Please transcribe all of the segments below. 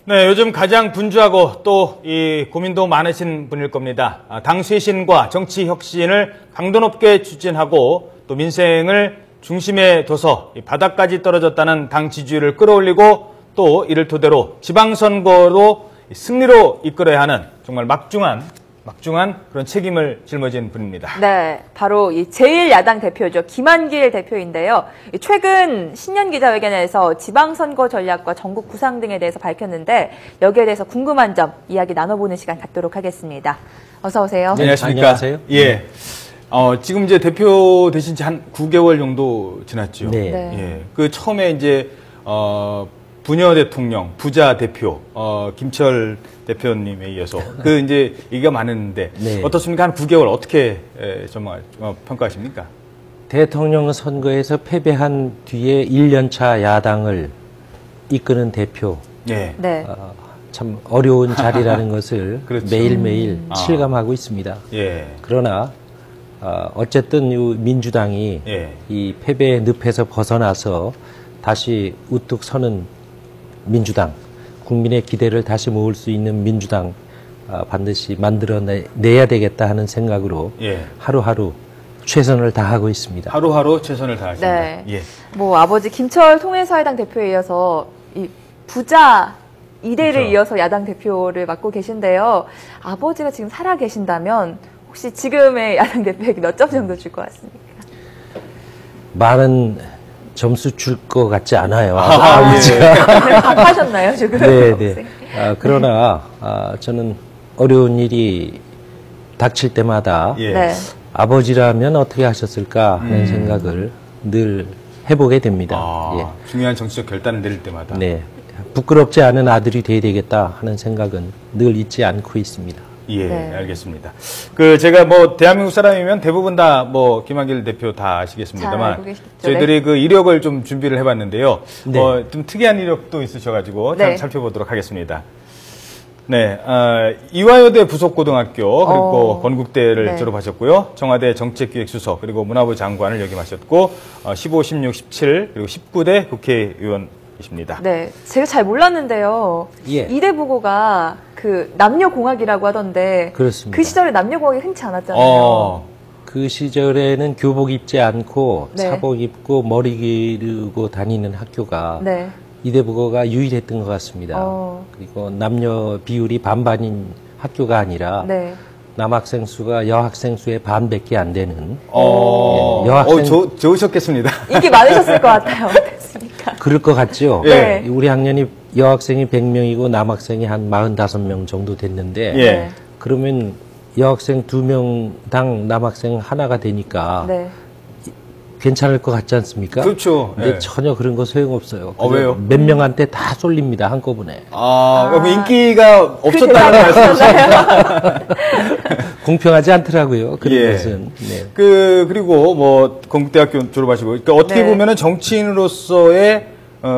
네, 요즘 가장 분주하고 또 이 고민도 많으신 분일 겁니다. 당 쇄신과 정치 혁신을 강도 높게 추진하고 또 민생을 중심에 둬서 바닥까지 떨어졌다는 당 지지율을 끌어올리고 또 이를 토대로 지방선거로 승리로 이끌어야 하는 정말 막중한 그런 책임을 짊어진 분입니다. 네, 바로 이 제1야당 대표죠. 김한길 대표인데요. 최근 신년 기자회견에서 지방선거 전략과 전국 구상 등에 대해서 밝혔는데 여기에 대해서 궁금한 점 이야기 나눠보는 시간 갖도록 하겠습니다. 어서 오세요. 네, 안녕하십니까. 안녕하세요. 예. 지금 이제 대표 되신 지 한 9개월 정도 지났죠. 네. 예. 그 처음에 이제 부녀 대통령, 부자 대표, 김철 대표님에 이어서 그 이제 얘기가 많았는데 네. 어떻습니까? 한 9개월 어떻게 평가하십니까? 대통령 선거에서 패배한 뒤에 1년차 야당을 이끄는 대표. 예. 네. 참 어려운 자리라는 것을 그렇죠. 매일매일 실감하고 있습니다. 예. 그러나 어쨌든 이 민주당이 예. 이 패배의 늪에서 벗어나서 다시 우뚝 서는 민주당, 국민의 기대를 다시 모을 수 있는 민주당 반드시 만들어내야 되겠다 하는 생각으로 예. 하루하루 최선을 다하고 있습니다. 하루하루 최선을 다하십니다. 네. 예. 뭐 아버지 김철 통일사회당 대표에 이어서 이 부자 2대를 그렇죠. 이어서 야당 대표를 맡고 계신데요. 아버지가 지금 살아 계신다면 혹시 지금의 야당 대표에게 몇 점 정도 줄 것 같습니까? 많은 점수 줄 것 같지 않아요. 네, 답하셨나요, 지금? 네네. 그러나 저는 어려운 일이 닥칠 때마다 예. 네. 아버지라면 어떻게 하셨을까 하는 생각을 늘 해보게 됩니다. 예. 중요한 정치적 결단을 내릴 때마다. 네. 부끄럽지 않은 아들이 돼야 되겠다 하는 생각은 늘 잊지 않고 있습니다. 예, 네. 알겠습니다. 제가 대한민국 사람이면 대부분 다 김한길 대표 다 잘 아시겠습니다만, 알고 계시겠죠. 저희들이 네. 그 이력을 좀 준비를 해봤는데요. 네. 좀 특이한 이력도 있으셔가지고 네. 살펴보도록 하겠습니다. 네, 이화여대 부속고등학교 그리고 건국대를 네. 졸업하셨고요. 청와대 정책기획수석 그리고 문화부 장관을 역임하셨고 15, 16, 17 그리고 19대 국회의원이십니다. 네, 제가 잘 몰랐는데요. 예. 이대 부고가 그 남녀공학이라고 하던데 그렇습니다. 그 시절에 남녀공학이 흔치 않았잖아요. 그 시절에는 교복 입지 않고 네. 사복 입고 머리 기르고 다니는 학교가 네. 이대부고가 유일했던 것 같습니다. 그리고 남녀 비율이 반반인 학교가 아니라 네. 남학생 수가 여학생 수의 반밖에 안 되는 좋으셨겠습니다. 인기 많으셨을 것 같아요. 어땠습니까? 그럴 것 같죠? 네. 우리 학년이 여학생이 100명이고 남학생이 한 45명 정도 됐는데 예. 그러면 여학생 2명당 남학생 하나가 되니까 네. 괜찮을 것 같지 않습니까? 그렇죠. 근데 예. 전혀 그런 거 소용없어요. 왜요? 몇 명한테 다 쏠립니다, 한꺼번에. 그럼 인기가 없었다는 말씀. 공평하지 않더라고요, 그런 예. 것은. 네. 그리고 건국대학교 졸업하시고, 그러니까 어떻게 네. 보면은 정치인으로서의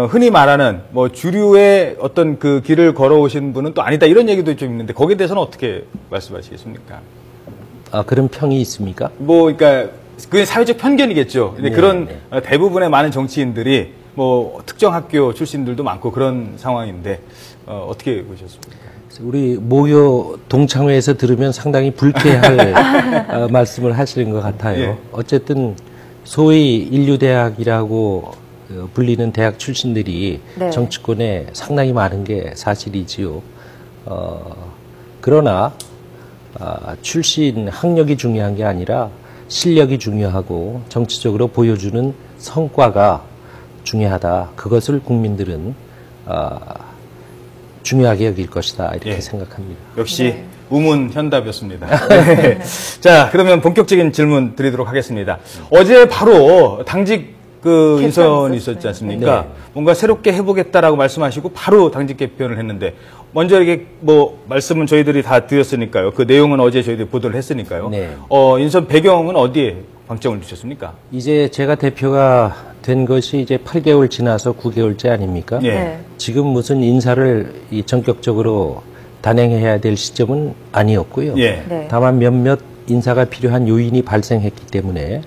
흔히 말하는 주류의 어떤 그 길을 걸어오신 분은 또 아니다 이런 얘기도 좀 있는데 거기에 대해서는 어떻게 말씀하시겠습니까? 그런 평이 있습니까? 그러니까 그게 사회적 편견이겠죠. 근데 네, 그런 대부분의 많은 정치인들이 특정 학교 출신들도 많고 그런 상황인데 어떻게 보셨습니까? 우리 모교 동창회에서 들으면 상당히 불쾌할 말씀을 하시는 것 같아요. 예. 어쨌든 소위 인류대학이라고 불리는 대학 출신들이 네. 정치권에 상당히 많은 게 사실이지요. 그러나 출신 학력이 중요한 게 아니라 실력이 중요하고 정치적으로 보여주는 성과가 중요하다. 그것을 국민들은 중요하게 여길 것이다. 이렇게 예. 생각합니다. 역시 네. 우문현답이었습니다. 네. 자, 그러면 본격적인 질문 드리도록 하겠습니다. 어제 바로 당직 인선이 있었지 않습니까? 네. 뭔가 새롭게 해보겠다라고 말씀하시고 바로 당직 개편을 했는데 먼저 이렇게 말씀은 저희들이 다 드렸으니까요. 그 내용은 어제 저희들이 보도를 했으니까요. 네. 인선 배경은 어디에 방점을 두셨습니까? 이제 제가 대표가 된 것이 이제 8개월 지나서 9개월째 아닙니까? 예. 네. 지금 무슨 인사를 전격적으로 단행해야 될 시점은 아니었고요. 예. 네. 다만 몇몇 인사가 필요한 요인이 발생했기 때문에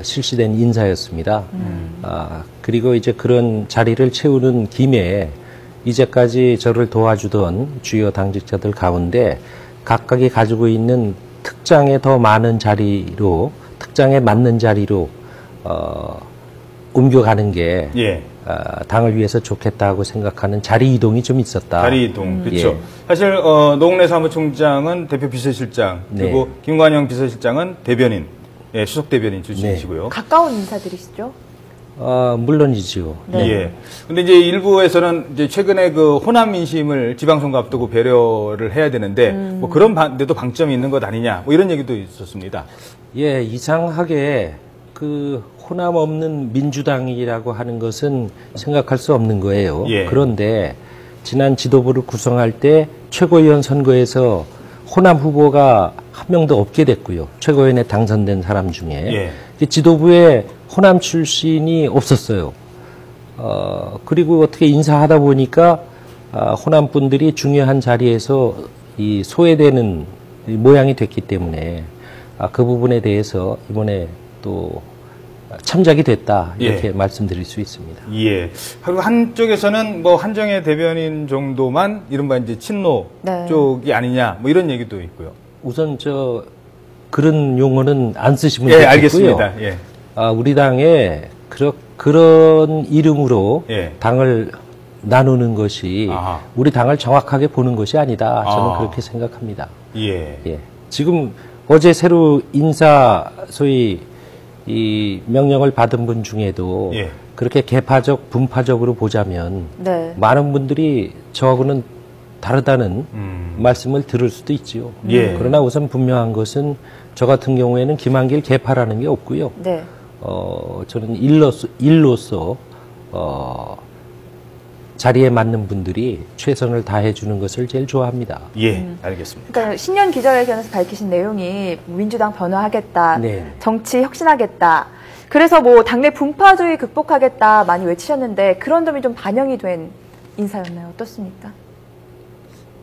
실시된 인사였습니다. 그리고 이제 그런 자리를 채우는 김에 이제까지 저를 도와주던 주요 당직자들 가운데 각각이 가지고 있는 특장에 더 많은 자리로, 특장에 맞는 자리로 옮겨가는 게 예. 당을 위해서 좋겠다고 생각하는 자리 이동이 좀 있었다. 자리 이동, 그렇죠. 예. 사실 노웅래 사무총장은 대표 비서실장, 그리고 네. 김관영 비서실장은 대변인, 예, 수석 대변인 출신이시고요. 가까운 인사들이시죠? 물론이지요. 네. 예. 근데 이제 일부에서는 이제 최근에 그 호남 민심을 지방선거 앞두고 배려를 해야 되는데 뭐 그런 데도 방점이 있는 것 아니냐, 뭐 이런 얘기도 있었습니다. 예, 이상하게 그 호남 없는 민주당이라고 하는 것은 생각할 수 없는 거예요. 예. 그런데 지난 지도부를 구성할 때 최고위원 선거에서 호남 후보가 한 명도 없게 됐고요. 최고위원에 당선된 사람 중에. 예. 지도부에 호남 출신이 없었어요. 그리고 어떻게 인사하다 보니까 호남 분들이 중요한 자리에서 이 소외되는 모양이 됐기 때문에 그 부분에 대해서 이번에 또 참작이 됐다, 이렇게 예. 말씀드릴 수 있습니다. 예. 그리고 한쪽에서는 뭐 한정혜 대변인 정도만 이른바 이제 친노 네. 쪽이 아니냐, 뭐 이런 얘기도 있고요. 우선 그런 용어는 안 쓰시면 예, 좋겠고요. 알겠습니다. 예. 우리 당에 그런 이름으로 예. 당을 나누는 것이 아하. 우리 당을 정확하게 보는 것이 아니다. 저는 아. 그렇게 생각합니다. 예. 예. 지금 어제 새로 소위 이 명령을 받은 분 중에도 예. 그렇게 개파적, 분파적으로 보자면 네. 많은 분들이 저하고는 다르다는 말씀을 들을 수도 있지요. 예. 그러나 우선 분명한 것은 저 같은 경우에는 김한길 개파라는 게 없고요. 네. 저는 일로서 자리에 맞는 분들이 최선을 다해 주는 것을 제일 좋아합니다. 예. 알겠습니다. 그러니까 신년 기자회견에서 밝히신 내용이 민주당 변화하겠다, 네. 정치 혁신하겠다. 그래서 뭐 당내 분파주의 극복하겠다 많이 외치셨는데 그런 점이 좀 반영이 된 인사였나요? 어떻습니까?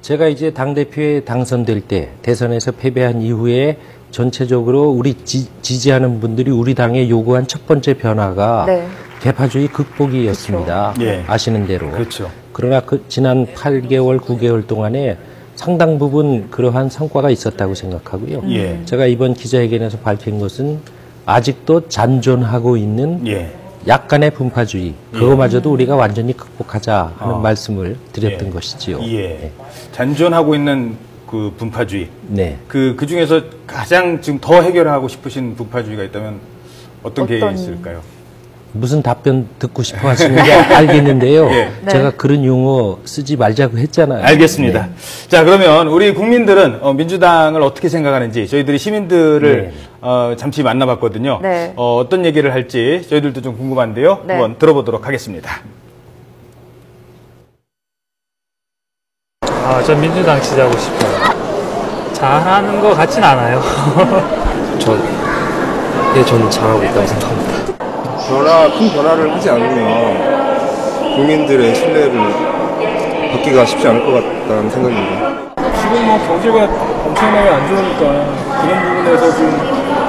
제가 이제 당대표에 당선될 때 대선에서 패배한 이후에 전체적으로 우리 지지하는 분들이 우리 당에 요구한 첫 번째 변화가 네. 개파주의 극복이었습니다. 그렇죠. 예. 아시는 대로. 그렇죠. 그러나 지난 8개월, 9개월 동안에 상당 부분 그러한 성과가 있었다고 생각하고요. 예. 제가 이번 기자회견에서 밝힌 것은 아직도 잔존하고 있는 예. 약간의 분파주의, 그거마저도 우리가 완전히 극복하자 하는 말씀을 드렸던 예. 것이지요. 예. 잔존하고 있는 그 분파주의. 네. 그 중에서 가장 지금 더 해결하고 싶으신 분파주의가 있다면 어떤 게 어떤- 있을까요? 무슨 답변 듣고 싶어 하시는지 알겠는데요. 예. 제가 그런 용어 쓰지 말자고 했잖아요. 알겠습니다. 네. 자, 그러면 우리 국민들은 민주당을 어떻게 생각하는지 저희들이 시민들을 네. 잠시 만나봤거든요. 네. 어떤 얘기를 할지 저희들도 좀 궁금한데요. 네. 한번 들어보도록 하겠습니다. 전 민주당 지지하고 싶어요. 잘하는 것 같진 않아요. 저는 잘하고 있다고 생각합니다. 큰 변화를 하지 않으면 국민들의 신뢰를 받기가 쉽지 않을 것 같다는 생각입니다. 지금 뭐 경제가 엄청나게 안 좋으니까 그런 부분에서 좀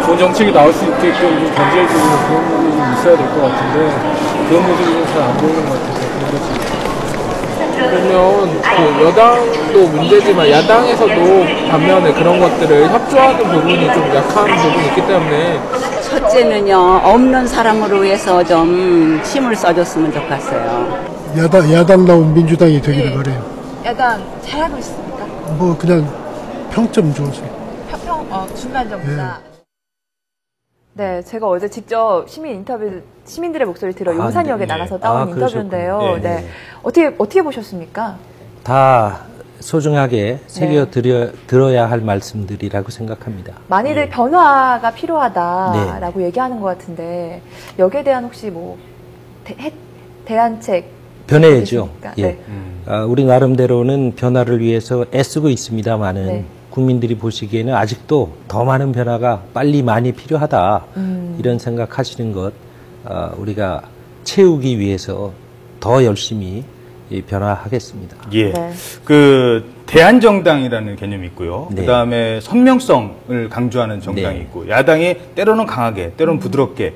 좋은 정책이 나올 수 있게끔 좀 견제해주고 그런 부분이 좀 있어야 될 것 같은데 그런 모습이 좀 잘 안 보이는 것 같아서 그런 거지. 그러면 그 여당도 문제지만 야당에서도 반면에 그런 것들을 협조하는 부분이 좀 약한 부분이 있기 때문에 첫째는요, 없는 사람으로 해서 좀 힘을 써줬으면 좋겠어요. 야당다운 민주당이 되기를 바래요. 야당 잘하고 있습니까? 뭐 그냥 평점 좋으세요. 중간 정도다. 네, 제가 어제 직접 시민들의 목소리를 들어 용산역에 네. 나가서 따온 인터뷰인데요. 그러셨군요. 네. 네. 어떻게 보셨습니까? 다 소중하게 새겨 들어야 할 말씀들이라고 생각합니다. 많이들 예. 변화가 필요하다라고 얘기하는 것 같은데 여기에 대한 혹시 뭐 대안책 변해야죠. 있으십니까? 예. 네. 우리 나름대로는 변화를 위해서 애쓰고 있습니다만은 네. 국민들이 보시기에는 아직도 더 많은 변화가 빨리 많이 필요하다. 이런 생각하시는 것 우리가 채우기 위해서 더 열심히 변화하겠습니다. 예. 네. 그 대한정당이라는 개념이 있고요. 네. 그다음에 선명성을 강조하는 정당이 네. 있고 야당이 때로는 강하게 때로는 부드럽게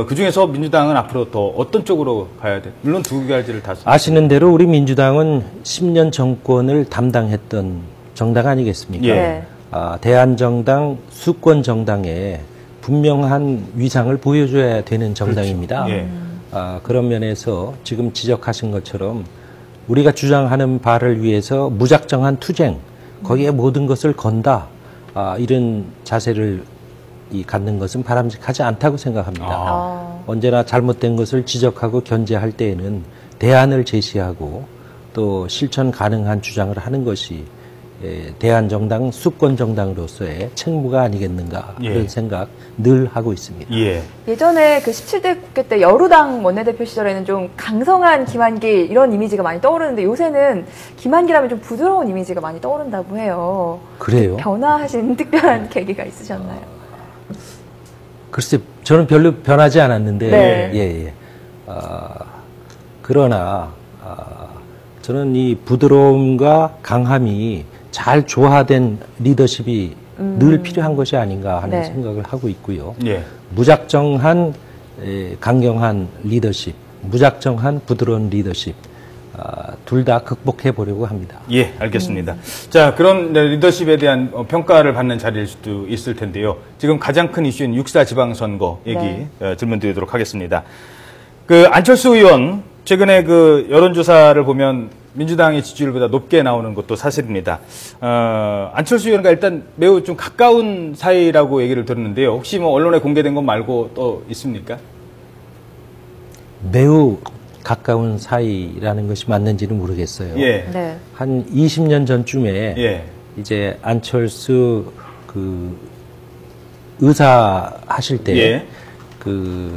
그중에서 민주당은 앞으로 더 어떤 쪽으로 가야 돼? 물론 두 가지를 다 아시는 대로 우리 민주당은 10년 정권을 담당했던 정당 아니겠습니까? 예. 대한정당, 수권정당에 분명한 위상을 보여줘야 되는 정당입니다. 그렇죠. 예. 그런 면에서 지금 지적하신 것처럼 우리가 주장하는 바를 위해서 무작정한 투쟁, 거기에 모든 것을 건다, 이런 자세를 갖는 것은 바람직하지 않다고 생각합니다. 언제나 잘못된 것을 지적하고 견제할 때에는 대안을 제시하고 또 실천 가능한 주장을 하는 것이 대한정당, 수권정당으로서의 책무가 아니겠는가, 예. 그런 생각 늘 하고 있습니다. 예. 예전에 그 17대 국회 때 여루당 원내대표 시절에는 좀 강성한 김한길 이런 이미지가 많이 떠오르는데 요새는 김한길하면 좀 부드러운 이미지가 많이 떠오른다고 해요. 그래요? 변화하신 특별한 계기가 있으셨나요? 글쎄, 저는 별로 변하지 않았는데, 네. 예. 그러나, 저는 이 부드러움과 강함이 잘 조화된 리더십이 늘 필요한 것이 아닌가 하는 네. 생각을 하고 있고요. 예. 무작정한 강경한 리더십, 무작정한 부드러운 리더십, 둘 다 극복해 보려고 합니다. 예, 알겠습니다. 자, 그런 리더십에 대한 평가를 받는 자리일 수도 있을 텐데요. 지금 가장 큰 이슈인 6.4 지방선거 얘기 질문 드리도록 하겠습니다. 그 안철수 의원 최근에 그 여론조사를 보면 민주당의 지지율보다 높게 나오는 것도 사실입니다. 안철수 의원과 일단 매우 좀 가까운 사이라고 얘기를 들었는데요. 혹시 뭐 언론에 공개된 것 말고 또 있습니까? 매우 가까운 사이라는 것이 맞는지는 모르겠어요. 예. 네. 한 20년 전쯤에 예. 이제 안철수 그 의사 하실 때 예. 그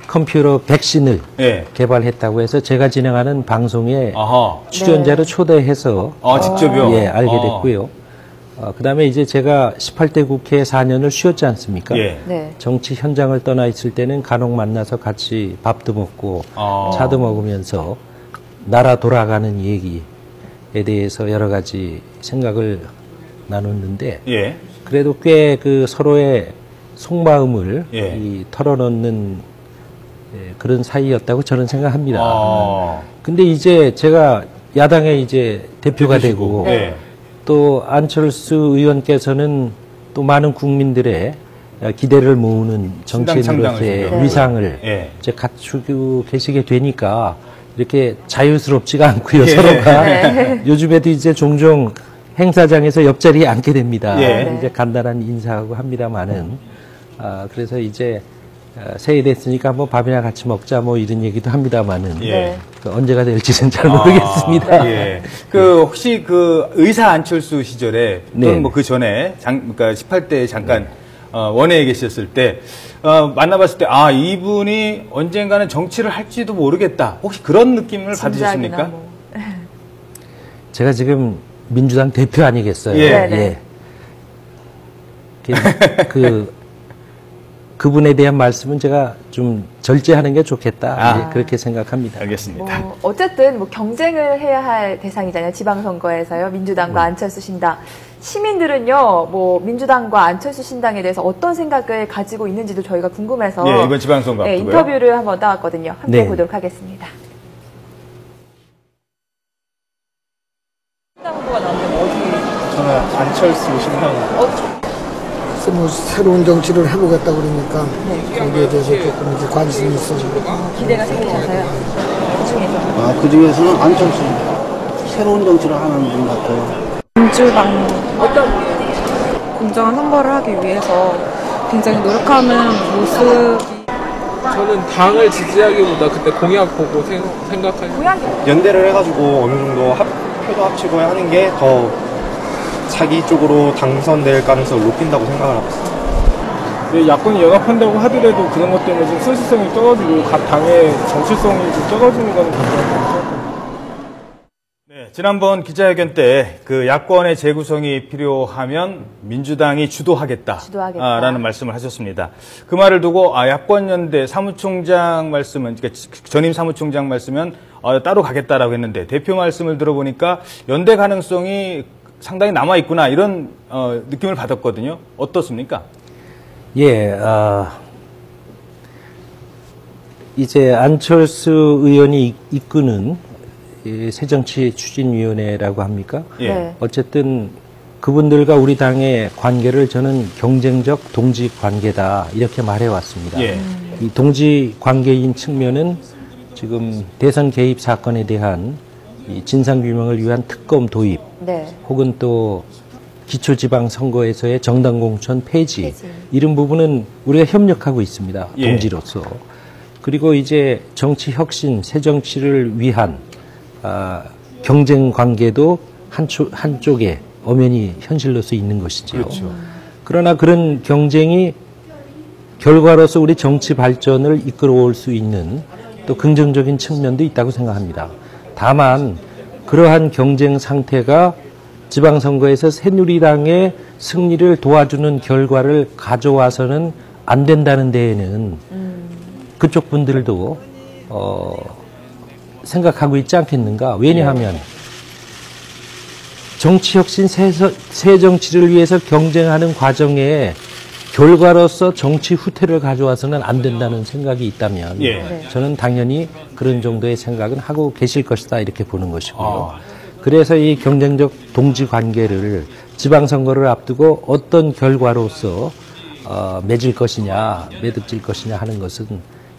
컴퓨터 백신을 예. 개발했다고 해서 제가 진행하는 방송에 아하. 출연자로 초대해서 직접요? 예, 알게 됐고요. 그다음에 이제 제가 18대 국회 4년을 쉬었지 않습니까? 예. 네. 정치 현장을 떠나 있을 때는 간혹 만나서 같이 밥도 먹고 차도 먹으면서 나라 돌아가는 얘기에 대해서 여러 가지 생각을 나눴는데 예. 그래도 꽤 그 서로의 속마음을 예. 털어놓는 그런 사이였다고 저는 생각합니다. 근데 이제 제가 야당의 이제 대표가 되고 예. 또 안철수 의원께서는 또 많은 국민들의 기대를 모으는 정치인으로서의 위상을 이제 갖추고 계시게 되니까 이렇게 자유스럽지가 않고요. 서로가 요즘에도 이제 종종 행사장에서 옆자리에 앉게 됩니다. 이제 간단한 인사하고 합니다만은 그래서 이제 새해 됐으니까 한번 밥이나 같이 먹자 뭐 이런 얘기도 합니다만은 언제가 될지는 잘 모르겠습니다. 예. 그 혹시 그 의사 안철수 시절에 또는 뭐 그 전에 그러니까 18대 잠깐 원외에 계셨을 때 만나봤을 때 이분이 언젠가는 정치를 할지도 모르겠다. 혹시 그런 느낌을 받으셨습니까? 뭐. 제가 지금 민주당 대표 아니겠어요? 예. 그분에 대한 말씀은 제가 좀 절제하는 게 좋겠다. 그렇게 생각합니다. 알겠습니다. 어쨌든 뭐 경쟁을 해야 할 대상이잖아요. 지방선거에서요. 민주당과 안철수 신당. 시민들은요, 뭐 민주당과 안철수 신당에 대해서 어떤 생각을 가지고 있는지도 저희가 궁금해서 이번 지방선거 앞두고요. 인터뷰를 한번 따왔거든요. 함께 보도록 하겠습니다. 저는 안철수 신당. 뭐 새로운 정치를 해보겠다 그러니까 거기에 대해서 조금 이제 관심이 있어서 기대가 생기셔서요. 그중에서 그 중에서는 안철수 새로운 정치를 하는 분 같아요. 민주당 공정한 선거를 하기 위해서 굉장히 노력하는 모습이 저는 당을 지지하기보다 그때 공약 보고 생각하는 연대를 해가지고 어느 정도 표도 합치고 하는 게 더 자기 쪽으로 당선될 가능성을 높인다고 생각을 하고 있습니다. 야권이 연합한다고 하더라도 그런 것 때문에 좀 소수성이 적어지고 각 당의 정체성이 좀 적어지는 거는 괜찮을 것 같아요. 지난번 기자회견 때 그 야권의 재구성이 필요하면 민주당이 주도하겠다라는 말씀을 하셨습니다. 그 말을 두고 야권연대 사무총장 말씀은, 그러니까 전임 사무총장 말씀은 따로 가겠다라고 했는데 대표 말씀을 들어보니까 연대 가능성이 상당히 남아있구나 이런 느낌을 받았거든요. 어떻습니까? 예, 이제 안철수 의원이 이끄는 새정치추진위원회라고 합니까? 예. 어쨌든 그분들과 우리 당의 관계를 저는 경쟁적 동지 관계다 이렇게 말해왔습니다. 예. 이 동지 관계인 측면은 지금 대선 개입 사건에 대한 이 진상규명을 위한 특검 도입, 네. 혹은 또 기초지방선거에서의 정당공천 폐지, 이런 부분은 우리가 협력하고 있습니다. 예. 동지로서. 그리고 이제 정치혁신, 새정치를 위한 경쟁 관계도 한쪽에 엄연히 현실로서 있는 것이죠. 그렇죠. 그러나 그런 경쟁이 결과로서 우리 정치 발전을 이끌어올 수 있는 또 긍정적인 측면도 있다고 생각합니다. 다만 그러한 경쟁 상태가 지방선거에서 새누리당의 승리를 도와주는 결과를 가져와서는 안 된다는 데에는 그쪽 분들도 생각하고 있지 않겠는가. 왜냐하면 정치혁신, 새정치를 위해서 경쟁하는 과정에 결과로서 정치 후퇴를 가져와서는 안 된다는 생각이 있다면 저는 당연히 그런 정도의 생각은 하고 계실 것이다 이렇게 보는 것이고요. 그래서 이 경쟁적 동지 관계를 지방선거를 앞두고 어떤 결과로서 맺을 것이냐, 매듭질 것이냐 하는 것은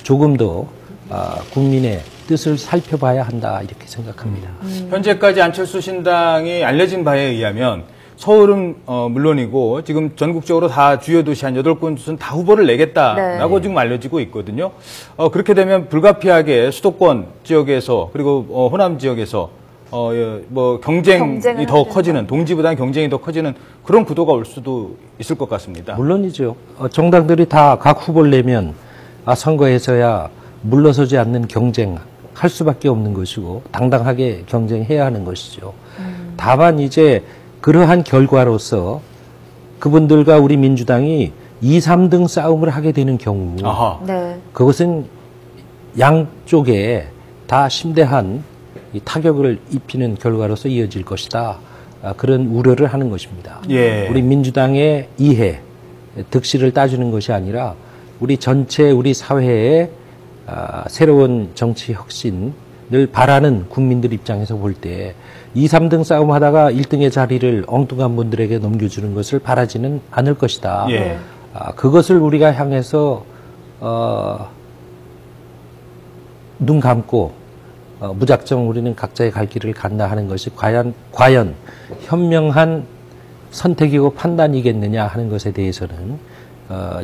조금 더 국민의 뜻을 살펴봐야 한다 이렇게 생각합니다. 현재까지 안철수 신당이 알려진 바에 의하면 서울은 물론이고 지금 전국적으로 다 주요 도시 한 8곳은 다 후보를 내겠다라고 지금 알려지고 있거든요. 그렇게 되면 불가피하게 수도권 지역에서 그리고 호남 지역에서 뭐 경쟁이 더 커지는, 동지보다는 경쟁이 더 커지는 그런 구도가 올 수도 있을 것 같습니다. 물론이죠. 정당들이 다 각 후보를 내면 선거에서야 물러서지 않는 경쟁할 수밖에 없는 것이고 당당하게 경쟁해야 하는 것이죠. 다만 이제 그러한 결과로서 그분들과 우리 민주당이 2, 3등 싸움을 하게 되는 경우 그것은 양쪽에 다 심대한 타격을 입히는 결과로서 이어질 것이다. 그런 우려를 하는 것입니다. 예. 우리 민주당의 이해, 득실을 따지는 것이 아니라 우리 전체 우리 사회의 새로운 정치 혁신을 바라는 국민들 입장에서 볼 때 2, 3등 싸움하다가 1등의 자리를 엉뚱한 분들에게 넘겨주는 것을 바라지는 않을 것이다. 예. 그것을 우리가 향해서 눈 감고 무작정 우리는 각자의 갈 길을 간다 하는 것이 과연 현명한 선택이고 판단이겠느냐 하는 것에 대해서는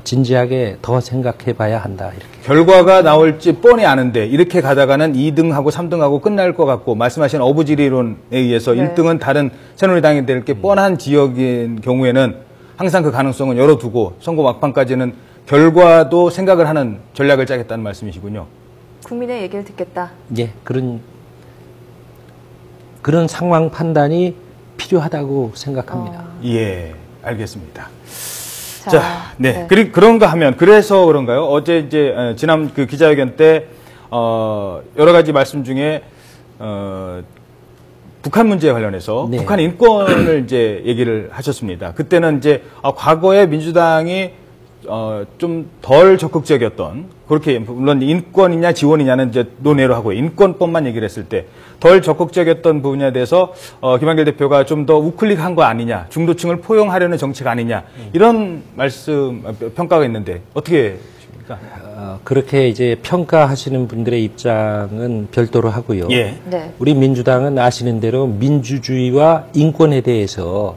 진지하게 더 생각해 봐야 한다. 이렇게. 결과가 나올지 뻔히 아는데 이렇게 가다가는 2등하고 3등하고 끝날 것 같고 말씀하신 어부지리론에 의해서 1등은 다른 새누리당이 될 게 뻔한 지역인 경우에는 항상 그 가능성은 열어두고 선거 막판까지는 결과도 생각을 하는 전략을 짜겠다는 말씀이시군요. 국민의 얘기를 듣겠다. 예, 그런 상황 판단이 필요하다고 생각합니다. 예, 알겠습니다. 자, 네. 그런가 하면, 그래서 그런가요? 어제 이제, 지난 그 기자회견 때, 여러 가지 말씀 중에, 북한 문제에 관련해서 북한 인권을 이제 얘기를 하셨습니다. 그때는 이제, 과거에 민주당이, 좀 덜 적극적이었던, 그렇게, 물론 인권이냐 지원이냐는 이제 논외로 하고 인권법만 얘기를 했을 때 덜 적극적이었던 부분에 대해서, 김한길 대표가 좀 더 우클릭한 거 아니냐, 중도층을 포용하려는 정책 아니냐, 이런 평가가 있는데, 어떻게 보십니까? 그렇게 이제 평가하시는 분들의 입장은 별도로 하고요. 예. 네. 우리 민주당은 아시는 대로 민주주의와 인권에 대해서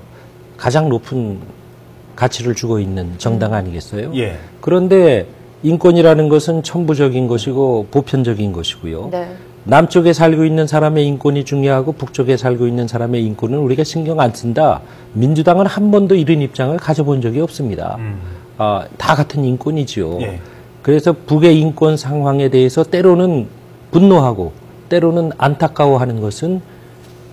가장 높은 가치를 주고 있는 정당 아니겠어요? 예. 그런데 인권이라는 것은 천부적인 것이고 보편적인 것이고요. 네. 남쪽에 살고 있는 사람의 인권이 중요하고 북쪽에 살고 있는 사람의 인권은 우리가 신경 안 쓴다. 민주당은 한 번도 이런 입장을 가져본 적이 없습니다. 다 같은 인권이지요. 예. 그래서 북의 인권 상황에 대해서 때로는 분노하고 때로는 안타까워하는 것은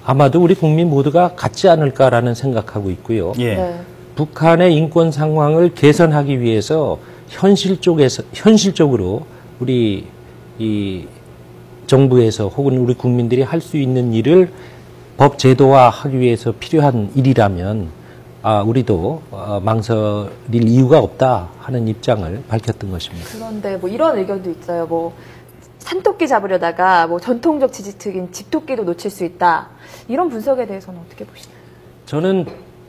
아마도 우리 국민 모두가 같지 않을까라는 생각하고 있고요. 예. 네. 북한의 인권 상황을 개선하기 위해서 현실적으로 우리 이 정부에서 혹은 우리 국민들이 할 수 있는 일을 법 제도화하기 위해서 필요한 일이라면 우리도 망설일 이유가 없다 하는 입장을 밝혔던 것입니다. 그런데 뭐 이런 의견도 있어요. 뭐 산토끼 잡으려다가 뭐 전통적 지지특인 집토끼도 놓칠 수 있다. 이런 분석에 대해서는 어떻게 보시나요? 저는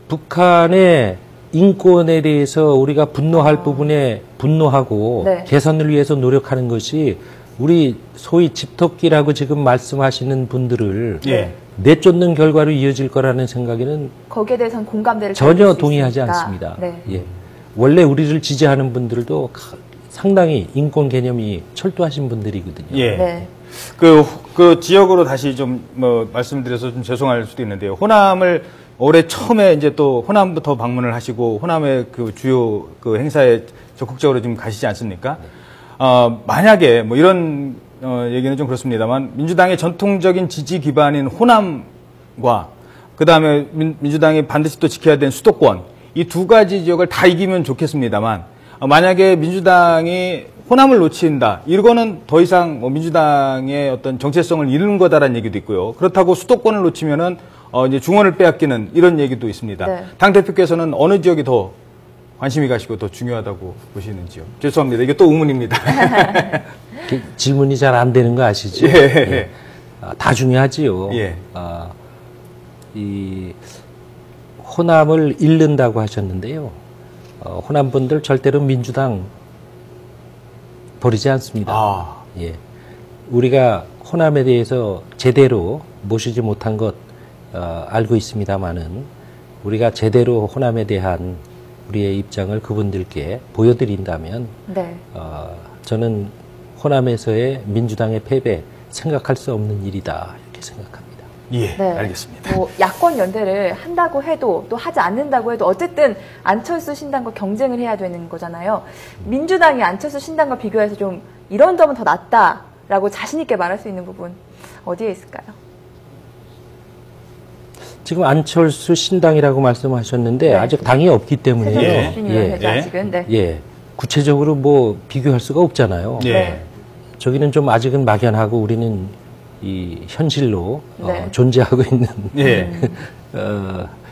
북한의 인권에 대해서 우리가 분노할 부분에 분노하고 네. 개선을 위해서 노력하는 것이 우리 소위 집토끼라고 지금 말씀하시는 분들을 예. 내쫓는 결과로 이어질 거라는 생각에는 거기에 대해서는 공감대를 전혀 가질 수 동의하지 있으니까. 않습니다. 네. 예. 원래 우리를 지지하는 분들도 상당히 인권 개념이 철두하신 분들이거든요. 예. 네. 그 지역으로 다시 좀 말씀드려서 좀 죄송할 수도 있는데요. 호남을 올해 처음에 이제 또 호남부터 방문을 하시고 호남의 그 주요 그 행사에 적극적으로 지금 가시지 않습니까? 만약에 뭐 이런 얘기는 좀 그렇습니다만 민주당의 전통적인 지지 기반인 호남과 그 다음에 민주당이 반드시 또 지켜야 되는 수도권 이 두 가지 지역을 다 이기면 좋겠습니다만 만약에 민주당이 호남을 놓친다 이거는 더 이상 뭐 민주당의 어떤 정체성을 잃는 거다라는 얘기도 있고요. 그렇다고 수도권을 놓치면은 이제 중원을 빼앗기는 이런 얘기도 있습니다. 네. 당 대표께서는 어느 지역이 더 관심이 가시고 더 중요하다고 보시는지요? 죄송합니다. 이게 또 의문입니다. 질문이 잘 안 되는 거 아시죠? 예. 예. 다 중요하지요. 예. 이 호남을 잃는다고 하셨는데요. 호남 분들 절대로 민주당 버리지 않습니다. 예. 우리가 호남에 대해서 제대로 모시지 못한 것 알고 있습니다만은 우리가 제대로 호남에 대한 우리의 입장을 그분들께 보여드린다면 네. 저는 호남에서의 민주당의 패배 생각할 수 없는 일이다 이렇게 생각합니다. 예, 네. 알겠습니다. 뭐 야권 연대를 한다고 해도 또 하지 않는다고 해도 어쨌든 안철수 신당과 경쟁을 해야 되는 거잖아요. 민주당이 안철수 신당과 비교해서 좀 이런 점은 더 낫다라고 자신 있게 말할 수 있는 부분 어디에 있을까요? 지금 안철수 신당이라고 말씀하셨는데 네. 아직 당이 없기 때문에요. 예. 아직은 네. 예. 구체적으로 뭐 비교할 수가 없잖아요. 네. 저기는 좀 아직은 막연하고 우리는 이 현실로 네. 존재하고 있는 예.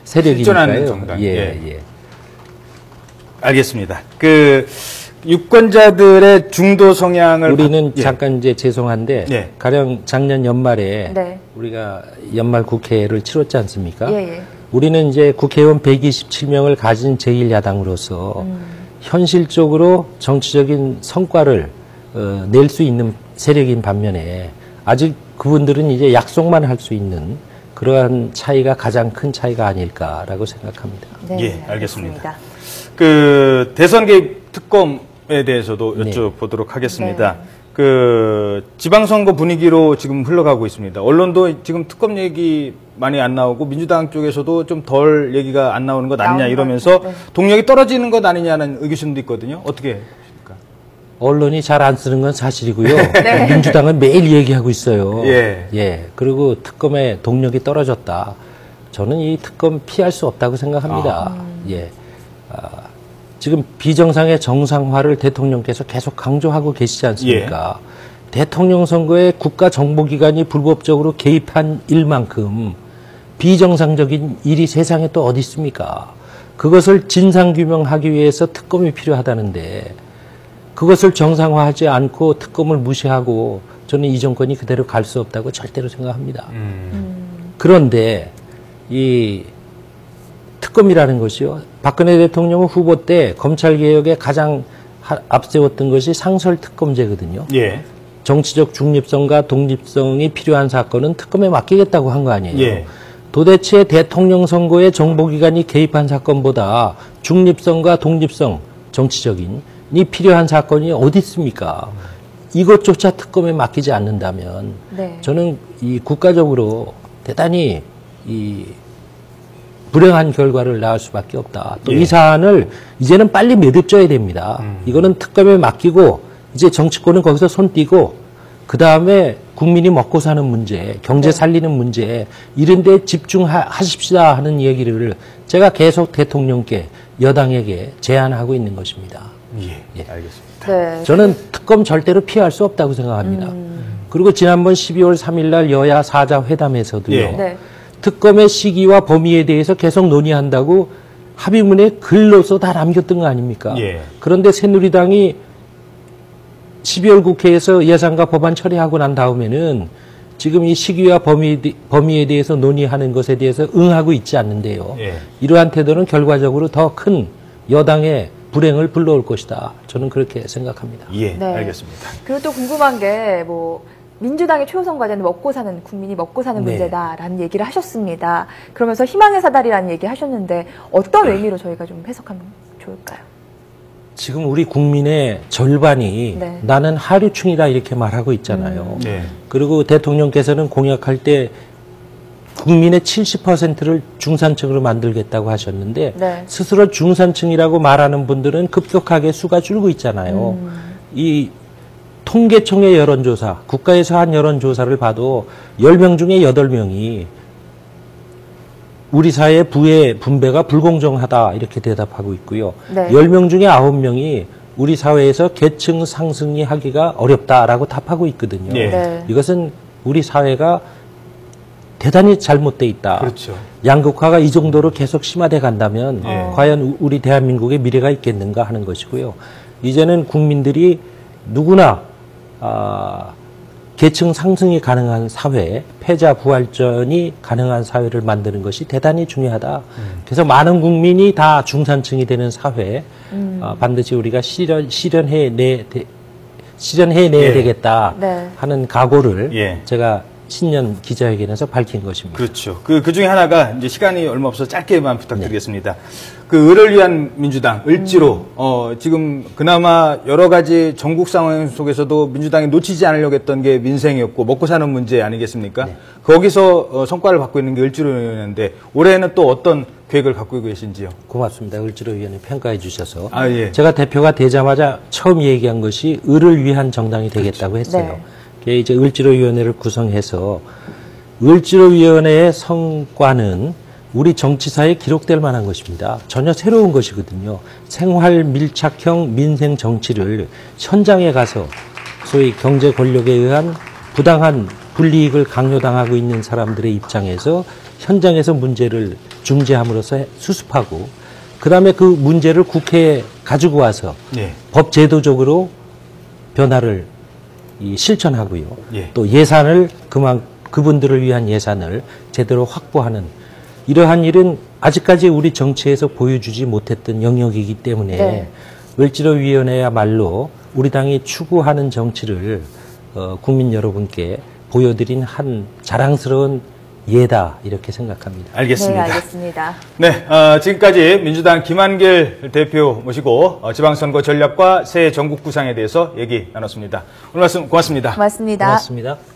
세력이니까요. 정당. 예. 알겠습니다. 그 유권자들의 중도 성향을 우리는 예. 잠깐 이제 죄송한데 예. 가령 작년 연말에 네. 우리가 연말 국회를 치렀지 않습니까? 예. 우리는 이제 국회의원 127명을 가진 제1야당으로서 현실적으로 정치적인 성과를 낼 수 있는 세력인 반면에 아직 그분들은 이제 약속만 할 수 있는 그러한 차이가 가장 큰 차이가 아닐까라고 생각합니다. 네, 예, 알겠습니다. 그 대선 개입 특검에 대해서도 여쭤보도록 하겠습니다. 네. 그 지방선거 분위기로 지금 흘러가고 있습니다. 언론도 지금 특검 얘기 많이 안 나오고 민주당 쪽에서도 좀 덜 얘기가 안 나오는 것 아니냐 이러면서 동력이 떨어지는 것 아니냐는 의구심도 있거든요. 어떻게 보십니까? 언론이 잘 안 쓰는 건 사실이고요. 네. 민주당은 매일 얘기하고 있어요. 예. 그리고 특검의 동력이 떨어졌다. 저는 이 특검 피할 수 없다고 생각합니다. 예. 지금 비정상의 정상화를 대통령께서 계속 강조하고 계시지 않습니까? 대통령 선거에 국가정보기관이 불법적으로 개입한 일만큼 비정상적인 일이 세상에 또 어디 있습니까? 그것을 진상규명하기 위해서 특검이 필요하다는데 그것을 정상화하지 않고 특검을 무시하고 저는 이 정권이 그대로 갈 수 없다고 절대로 생각합니다. 그런데 이 특검이라는 것이요. 박근혜 대통령은 후보 때 검찰개혁에 가장 앞세웠던 것이 상설특검제거든요. 예. 정치적 중립성과 독립성이 필요한 사건은 특검에 맡기겠다고 한 거 아니에요. 예. 도대체 대통령 선거에 정보기관이 개입한 사건보다 중립성과 독립성, 정치적인 이 필요한 사건이 어디 있습니까? 이것조차 특검에 맡기지 않는다면 저는 이 국가적으로 대단히 이 불행한 결과를 낳을 수밖에 없다. 또 이 사안을 이제는 빨리 매듭져야 됩니다. 이거는 특검에 맡기고 이제 정치권은 거기서 손 떼고 그 다음에 국민이 먹고 사는 문제, 경제 살리는 문제, 이런 데 집중하십시다 하는 얘기를 제가 계속 대통령께, 여당에게 제안하고 있는 것입니다. 예, 알겠습니다. 네. 저는 특검 절대로 피할 수 없다고 생각합니다. 그리고 지난번 12월 3일 날 여야 4자 회담에서도요. 네. 특검의 시기와 범위에 대해서 계속 논의한다고 합의문에 글로서 다 남겼던 거 아닙니까? 예. 그런데 새누리당이 12월 국회에서 예산과 법안 처리하고 난 다음에는 지금 이 시기와 범위에 대해서 논의하는 것에 대해서 응하고 있지 않는데요. 예. 이러한 태도는 결과적으로 더 큰 여당의 불행을 불러올 것이다. 저는 그렇게 생각합니다. 예, 네. 알겠습니다. 그리고 또 궁금한 게 민주당의 최우선 과제는 먹고 사는 국민이 먹고 사는 네. 문제다라는 얘기를 하셨습니다. 그러면서 희망의 사다리라는 얘기 하셨는데 어떤 의미로 저희가 좀 해석하면 좋을까요? 지금 우리 국민의 절반이 네. 나는 하류층이다 이렇게 말하고 있잖아요. 네. 그리고 대통령께서는 공약할 때 국민의 70%를 중산층으로 만들겠다고 하셨는데 네. 스스로 중산층이라고 말하는 분들은 급격하게 수가 줄고 있잖아요. 이 통계청의 여론조사, 국가에서 한 여론조사를 봐도 10명 중에 8명이 우리 사회의 부의 분배가 불공정하다 이렇게 대답하고 있고요. 네. 10명 중에 9명이 우리 사회에서 계층 상승이 하기가 어렵다라고 답하고 있거든요. 네. 네. 이것은 우리 사회가 대단히 잘못돼 있다. 그렇죠. 양극화가 이 정도로 계속 심화돼 간다면 네. 과연 우리 대한민국의 미래가 있겠는가 하는 것이고요. 이제는 국민들이 누구나 계층 상승이 가능한 사회, 패자 부활전이 가능한 사회를 만드는 것이 대단히 중요하다. 그래서 많은 국민이 다 중산층이 되는 사회, 반드시 우리가 실현해내야 예. 되겠다 네. 하는 각오를 예. 제가 신년 기자회견에서 밝힌 것입니다. 그렇죠. 그 중에 하나가 이제 시간이 얼마 없어서 짧게만 부탁드리겠습니다. 그 을을 위한 민주당, 을지로, 지금 그나마 여러 가지 전국 상황 속에서도 민주당이 놓치지 않으려고 했던 게 민생이었고 먹고 사는 문제 아니겠습니까? 네. 거기서 성과를 받고 있는 게 을지로위원회인데 올해는 또 어떤 계획을 갖고 계신지요? 고맙습니다. 을지로위원회 평가해 주셔서. 예. 제가 대표가 되자마자 처음 얘기한 것이 을을 위한 정당이 되겠다고 그렇죠. 했어요. 이제 을지로위원회를 구성해서 을지로위원회의 성과는 우리 정치사에 기록될 만한 것입니다. 전혀 새로운 것이거든요. 생활 밀착형 민생 정치를 현장에 가서 소위 경제 권력에 의한 부당한 불이익을 강요당하고 있는 사람들의 입장에서 현장에서 문제를 중재함으로써 수습하고 그다음에 그 문제를 국회에 가지고 와서 예. 법 제도적으로 변화를 실천하고요. 예. 또 예산을 그분들을 위한 예산을 제대로 확보하는 이러한 일은 아직까지 우리 정치에서 보여주지 못했던 영역이기 때문에 네. 을지로위원회야말로 우리 당이 추구하는 정치를 국민 여러분께 보여드린 한 자랑스러운 예다 이렇게 생각합니다. 알겠습니다. 네, 알겠습니다. 네, 지금까지 민주당 김한길 대표 모시고 지방선거 전략과 새 전국 구상에 대해서 얘기 나눴습니다. 오늘 말씀 고맙습니다. 고맙습니다. 고맙습니다.